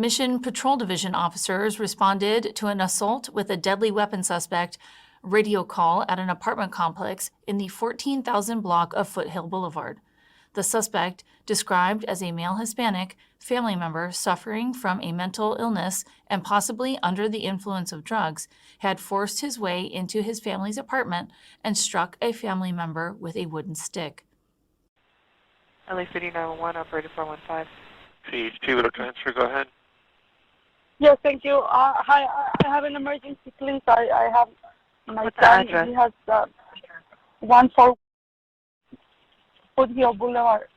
Mission Patrol Division officers responded to an assault with a deadly weapon suspect radio call at an apartment complex in the 14,000 block of Foothill Boulevard. The suspect, described as a male Hispanic family member suffering from a mental illness and possibly under the influence of drugs, had forced his way into his family's apartment and struck a family member with a wooden stick. LAPD 911, operator 415. CHP with a transfer, go ahead. Yes, thank you. Hi, I have an emergency, please. I have my What's son. the address? He has 14 Foothill Boulevard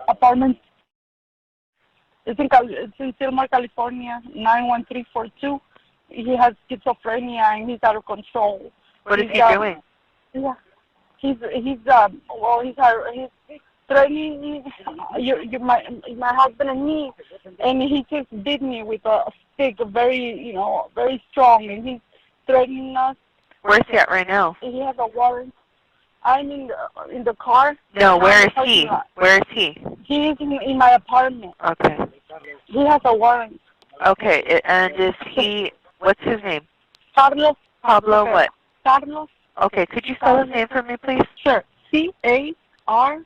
apartment. It's in Sylmar, California, 91342. He has schizophrenia and he's out of control. What is he doing? Yeah, he's threatening my husband and me, and he just beat me with a stick, very strong, and he's threatening us. Where's he at right now? He has a warrant. I'm in the car. No, where is he? Where is he? He is in my apartment. Okay. He has a warrant. Okay, and is he, what's his name? Carlos. Pablo Okay. what? Carlos. Okay, could you spell his name for me, please? Sure. Carlos.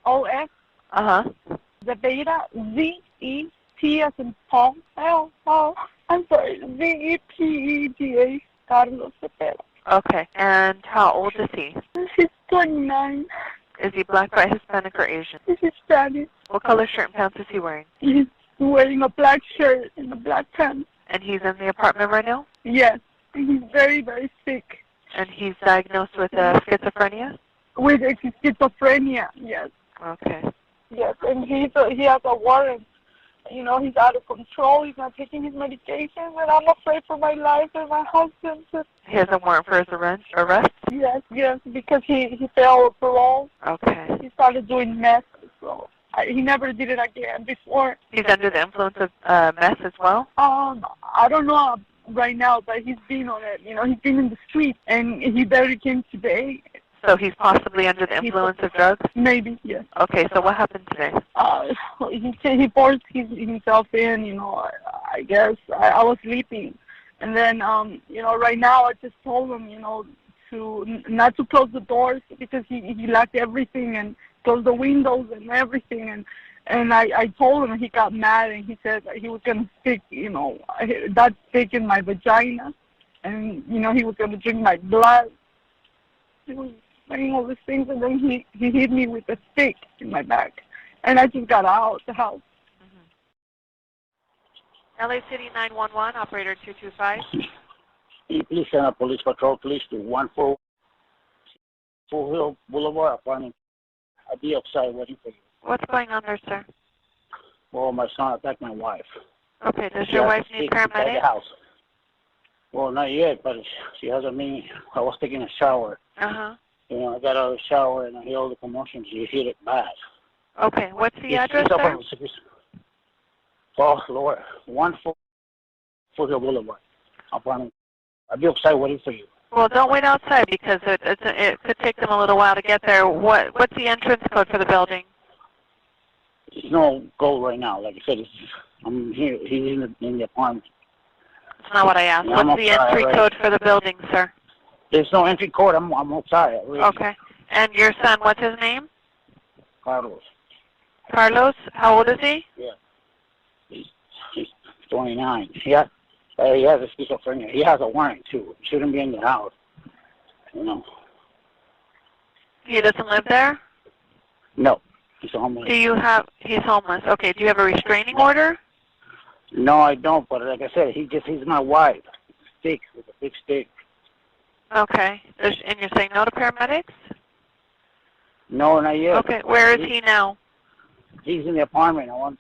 Uh-huh. Zepeda, Z-E-T as in Paul. I'm sorry, Z-E-P-E-D-A. Carlos Zepeda. Okay, and how old is he? He's 29. Is he black, white, Hispanic, or Asian? He's Hispanic. What color shirt and pants is he wearing? He's wearing a black shirt and a black pants. And he's in the apartment right now? Yes. He's very, very sick. And he's diagnosed with schizophrenia? With schizophrenia, yes. Okay. Yes, and he has a warrant. He's out of control. He's not taking his medication, and I'm afraid for my life and my husband. He has a warrant for his arrest? Yes, because he failed parole. Okay. He started doing meth, so he never did it again before. He's under the influence of meth as well? I don't know right now, but he's been on it. He's been in the street, and he barely came today. So he's possibly under the influence of drugs? Maybe, yes. Okay, so what happened today? He forced himself in, I guess. I was sleeping. And then, right now I just told him, to not to close the doors because he locked everything and closed the windows and everything. And I told him, he got mad, and he said that he was going to stick, that stick in my vagina. And, he was going to drink my blood. He was saying all these things, and then he hit me with a stick in my back. And I just got out the house. LA City 911, operator 225. Please send a police patrol, please, to 14 Foothill Boulevard apartment. I'll be outside waiting for you. What's going on there, sir? Well, my son attacked my wife. Okay, does your wife need paramedics? The house. Well, not yet, but she has a meeting. I was taking a shower. Uh-huh. I got out of the shower, and I hear all the commotion. She hit it bad. Okay, what's the address there? Oh, Lord. 14 Foothill Boulevard apartment. I'll be outside waiting for you. Well, don't wait outside because it could take them a little while to get there. What's the entrance code for the building? There's no go right now. Like I said, I'm here. He's in the apartment. That's not what I asked. What's the entry code for the building, sir? There's no entry code. I'm outside. Really. Okay. And your son, what's his name? Carlos. Carlos? How old is he? Yeah. He's 29. He has a schizophrenia. He has a warrant, too. He shouldn't be in the house. He doesn't live there? No. He's homeless. He's homeless. Okay. Do you have a restraining order? No, I don't. But like I said, he's my wife. Stick with a big stick. Okay. And you're saying no to paramedics? No, not yet. Okay. Where is he now? He's in the apartment. I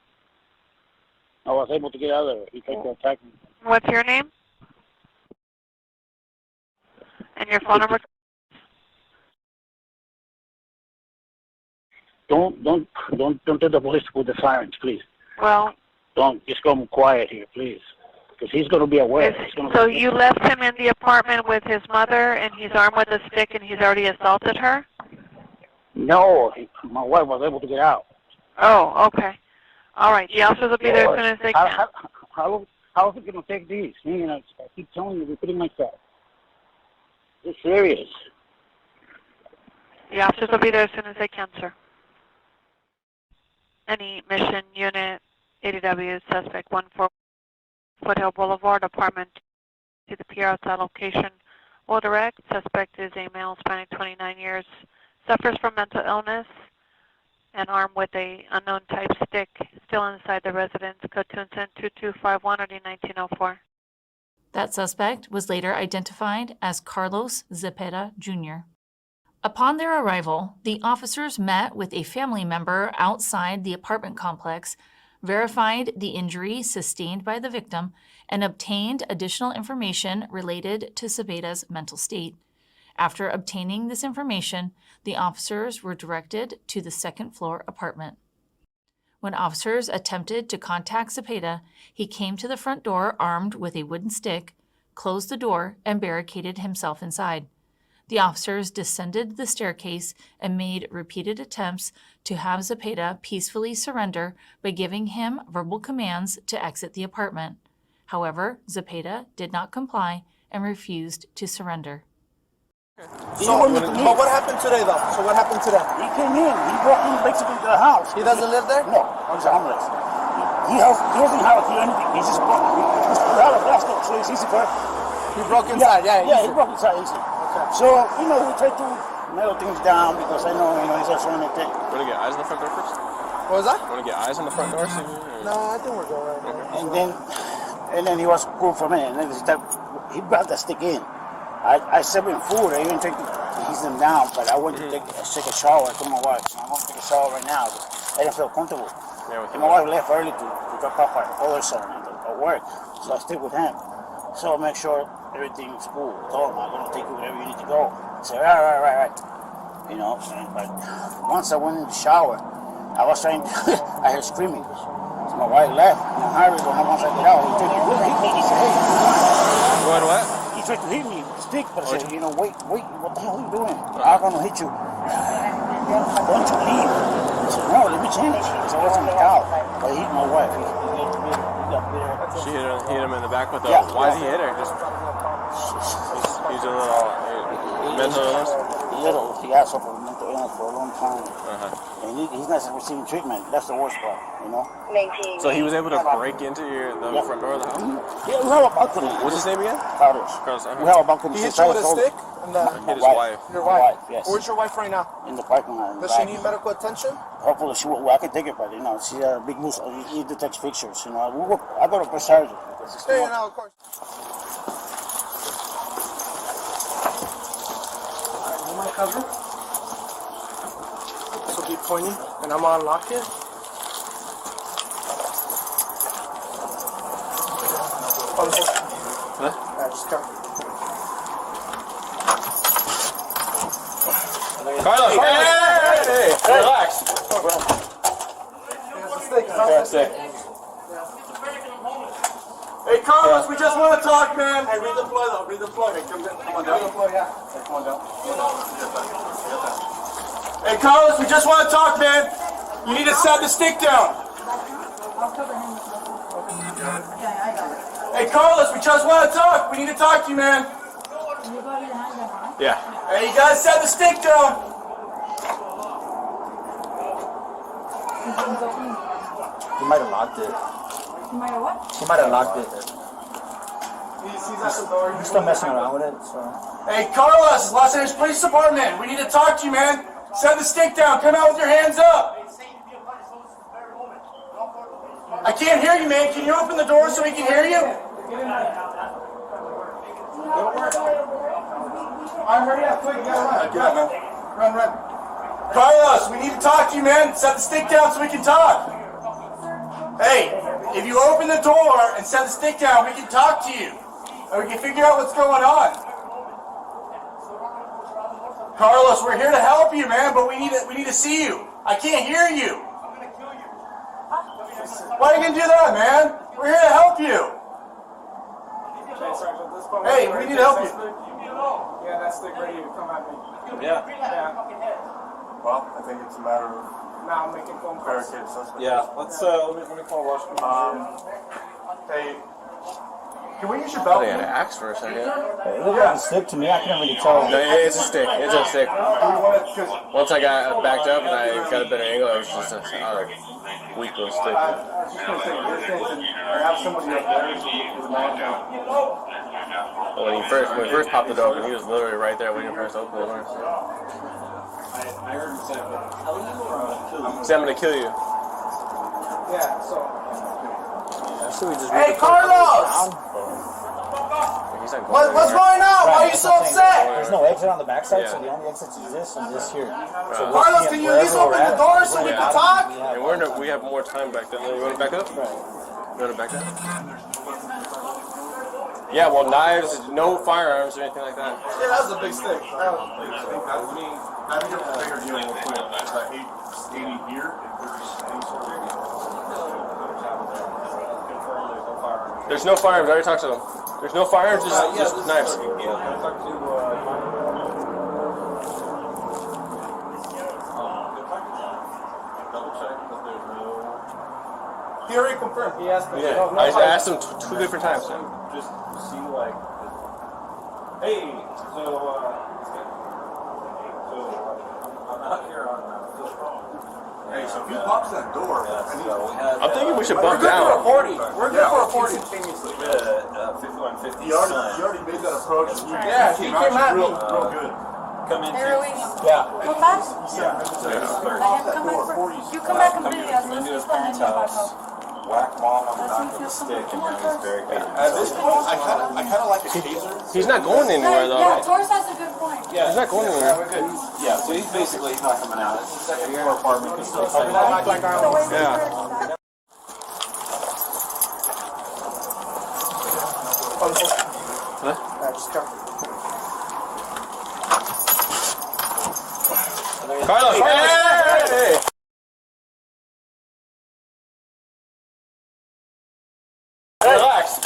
was able to get out of there. He tried to attack me. What's your name? And your phone number? Don't tell the police to put the sirens, please. Well. Don't. Just go quiet here, please. Because he's going to be aware. So you left him in the apartment with his mother, and he's armed with a stick, and he's already assaulted her? No. My wife was able to get out. Oh, okay. All right, the officers will be there as soon as they can. How is it going to take this? You know, I keep telling you, repeating myself. It's serious. The officers will be there as soon as they can, sir. Any mission unit, ADW, suspect 14 Foothill Boulevard, apartment to the pier outside location. Will direct. Suspect is a male spanning 29 years, suffers from mental illness, and armed with a unknown type stick, still inside the residence. Code to incident 2251 OD 1904. That suspect was later identified as Carlos Zepeda Jr. Upon their arrival, the officers met with a family member outside the apartment complex, verified the injury sustained by the victim, and obtained additional information related to Zepeda's mental state. After obtaining this information, the officers were directed to the second-floor apartment. When officers attempted to contact Zepeda, he came to the front door armed with a wooden stick, closed the door, and barricaded himself inside. The officers descended the staircase and made repeated attempts to have Zepeda peacefully surrender by giving him verbal commands to exit the apartment. However, Zepeda did not comply and refused to surrender. So, but what happened today, though? So what happened today? He came in. He brought him basically to the house. He doesn't live there? No, he's homeless. He doesn't have to do anything. He just brought him. He's out of glass door, so it's easy for him. He broke inside, yeah. He broke inside easy. Okay. So, you know, we try to nail things down because I know, he's also on the thing. Want to get eyes on the front door first? What was that? Want to get eyes on the front door? No, I think we're going right now. And then he was cool for a minute. And then he brought the stick in. I served him food. I even tried to ease him down, but I went to take a shower. I told my wife, I'm going to take a shower right now. I didn't feel comfortable. Yeah, and my wife left early to drop off our older son at work, so I stayed with him. So I make sure everything's cool. I told him, I'm going to take you wherever you need to go. I said, right. You know, but once I went in the shower, I was trying to, I heard screaming. So my wife left. I'm hurried once I get out. He tried to hit me. He said, hey. What? He tried to hit me with a stick, but I said, wait, what the hell are you doing? I'm going to hit you. Don't you leave? I said, no, let me change. Because I wasn't out. But he hit my wife. He got bitter. She hit him in the back with the... Yeah. Why did he hit her? Just, he's a little mental illness? He has suffered mental illness for a long time. Uh-huh. And he's not receiving treatment. That's the worst part, So he was able to break into the front door of the house? Yeah, we have a balcony. What's his name again? Carlos. Uh-huh. We have a balcony. He hit you with a stick? Hit his wife. Your wife? Yes. Where's your wife right now? In the parking lot. Does she need medical attention? Hopefully I can take it, but she's a big loose. He detects pictures. I got to press her. Yeah, no, of course. Alright, you want to cover? So keep pointing, and I'm gonna unlock it. Huh? Alright, just cover. Carlos! Hey! Relax! Hey, Carlos, we just want to talk, man. Hey, read the floor, though. Read the floor. Hey, come on down. Read the floor, yeah. Hey, come on down. Hey, Carlos, we just want to talk, man. You need to set the stick down. Hey, Carlos, we just want to talk. We need to talk to you, man. Yeah. Hey, you got to set the stick down. He might have locked it. He might have what? He might have locked it. He's at the door. He's still messing around with it, so. Hey, Carlos, Los Angeles Police Department. We need to talk to you, man. Set the stick down. Come out with your hands up. I can't hear you, man. Can you open the door so we can hear you? Alright, hurry up, quick. You gotta run. Run. Carlos, we need to talk to you, man. Set the stick down so we can talk. Hey, if you open the door and set the stick down, we can talk to you. And we can figure out what's going on. Carlos, we're here to help you, man, but we need to see you. I can't hear you. Why are you gonna do that, man? We're here to help you. Hey, we need to help you. Yeah, that stick ready to come at me. Yeah. Well, I think it's a matter of now making phone calls. Yeah, let's let me call Washington. Hey, can we use your I belt? think I had to axe for a second. It looked like a stick to me. I couldn't really tell. No, it's a stick. It's a stick. Because Once I got backed up and I got a better angle, it was just a weak little stick. I was just going to say, I have somebody up there who's But when we first popped the door open, he was literally right there waiting for us to open the door. I heard him say, Say, I'm gonna kill you. Yeah, so. Hey, Carlos! He's not going What's going on? Why are you so upset? There's no exit on the backside, Yeah. so the only exits exist in this here. So Carlos, can you at least open the door so we can talk? And we have more time back then. You want to back up? You want to back up? Yeah, well, knives, no firearms or anything like that. Yeah, that was a big stick. I think it's a bigger deal with 880 here. There's no firearms. I already talked to them. There's no firearms, just knives. He already confirmed. He asked me. Yeah, No, I asked him two different times. Just see like, hey, so I'm out here on Foothill Boulevard. Hey, so if you box that door, I'm thinking we should We're bump good for a down. 40. We're good for a 40. 5150. You already made that approach. Yeah, he came at me. Real good. Come in. Yeah. Come back? Yeah. You come back completely. I was listening to Whack mom on the back of the stick, and now he's very good. At this point, I kind of like a taser. He's not going anywhere, though. Yeah, Torres has a good point. He's not going anywhere. Yeah, so he's basically not coming out. It's the second floor apartment. He's still saying Yeah. Carlos! Hey! Relax.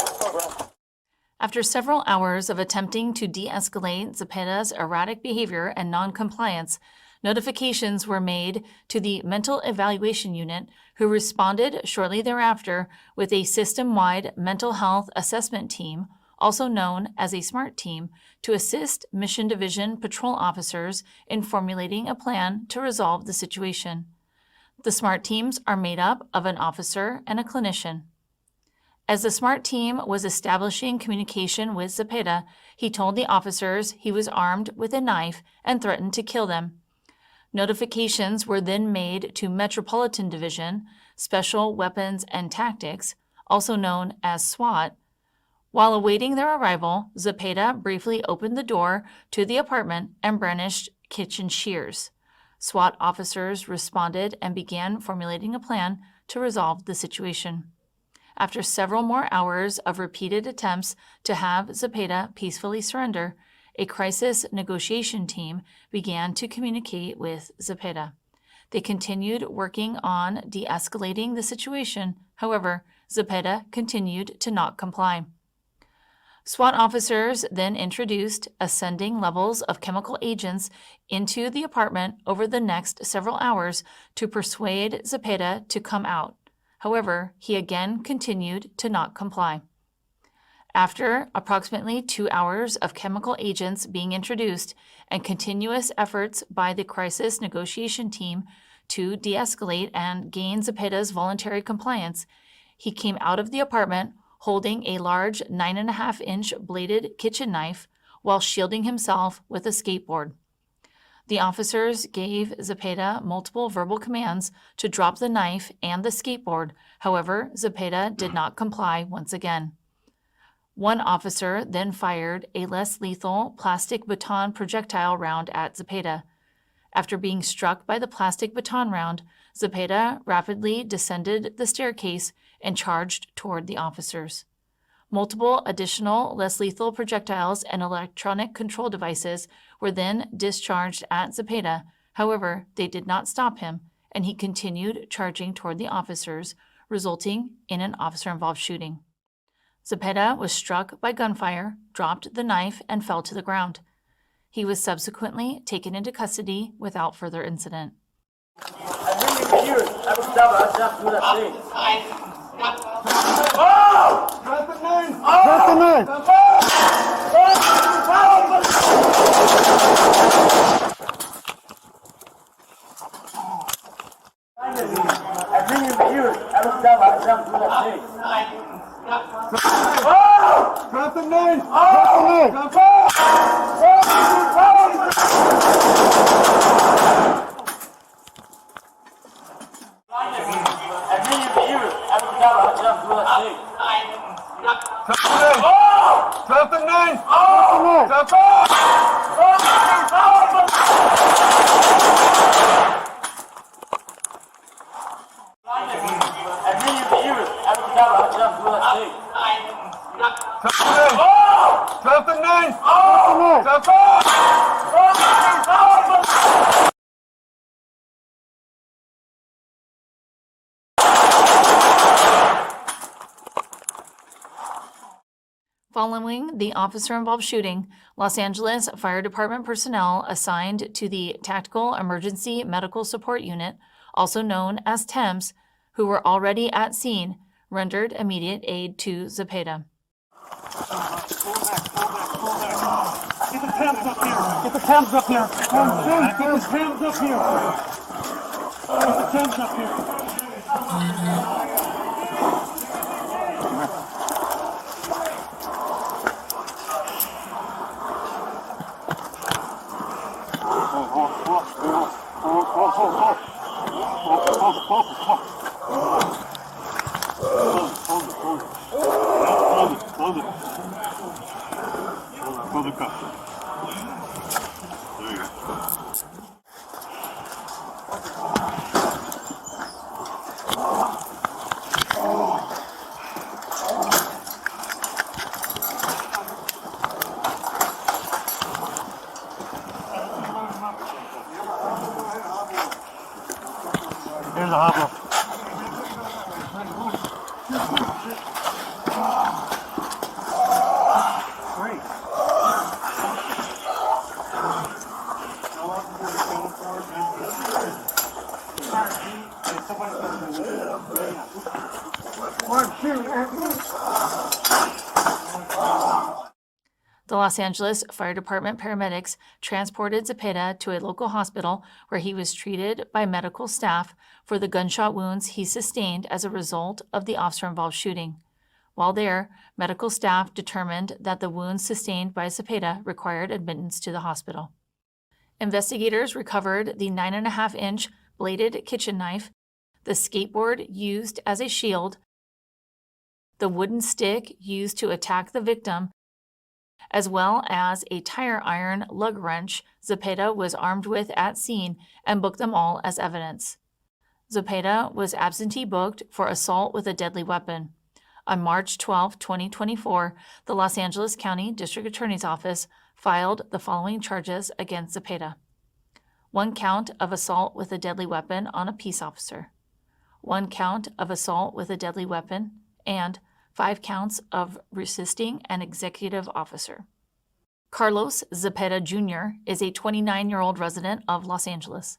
After several hours of attempting to de-escalate Zepeda's erratic behavior and non-compliance, notifications were made to the Mental Evaluation Unit, who responded shortly thereafter with a system-wide mental health assessment team, also known as a SMART team, to assist Mission Division patrol officers in formulating a plan to resolve the situation. The SMART teams are made up of an officer and a clinician. As the SMART team was establishing communication with Zepeda, he told the officers he was armed with a knife and threatened to kill them. Notifications were then made to Metropolitan Division, Special Weapons and Tactics, also known as SWAT. While awaiting their arrival, Zepeda briefly opened the door to the apartment and brandished kitchen shears. SWAT officers responded and began formulating a plan to resolve the situation. After several more hours of repeated attempts to have Zepeda peacefully surrender, a crisis negotiation team began to communicate with Zepeda. They continued working on de-escalating the situation. However, Zepeda continued to not comply. SWAT officers then introduced ascending levels of chemical agents into the apartment over the next several hours to persuade Zepeda to come out. However, he again continued to not comply. After approximately 2 hours of chemical agents being introduced and continuous efforts by the crisis negotiation team to de-escalate and gain Zepeda's voluntary compliance, he came out of the apartment holding a large 9.5-inch bladed kitchen knife while shielding himself with a skateboard. The officers gave Zepeda multiple verbal commands to drop the knife and the skateboard. However, Zepeda did not comply once again. One officer then fired a less lethal plastic baton projectile round at Zepeda. After being struck by the plastic baton round, Zepeda rapidly descended the staircase and charged toward the officers. Multiple additional less lethal projectiles and electronic control devices were then discharged at Zepeda. However, they did not stop him, and he continued charging toward the officers, resulting in an officer-involved shooting. Zepeda was struck by gunfire, dropped the knife, and fell to the ground. He was subsequently taken into custody without further incident. I really Following the officer-involved shooting, Los Angeles Fire Department personnel assigned to the Tactical Emergency Medical Support Unit, also known as TEMS, who were already at scene, rendered immediate aid to Zepeda. Get the cams up here. Get the cams up here. Get the cams up here. Get the cams up here. Hold the cup. There you go. Here's the hopper. The Los Angeles Fire Department paramedics transported Zepeda to a local hospital where he was treated by medical staff for the gunshot wounds he sustained as a result of the officer-involved shooting. While there, medical staff determined that the wounds sustained by Zepeda required admittance to the hospital. Investigators recovered the 9.5-inch bladed kitchen knife, the skateboard used as a shield, the wooden stick used to attack the victim, as well as a tire iron lug wrench Zepeda was armed with at scene, and booked them all as evidence. Zepeda was absentee booked for assault with a deadly weapon. On March 12, 2024, the Los Angeles County District Attorney's Office filed the following charges against Zepeda: 1 count of assault with a deadly weapon on a peace officer, 1 count of assault with a deadly weapon, and 5 counts of resisting an executive officer. Carlos Zepeda Jr. is a 29-year-old resident of Los Angeles.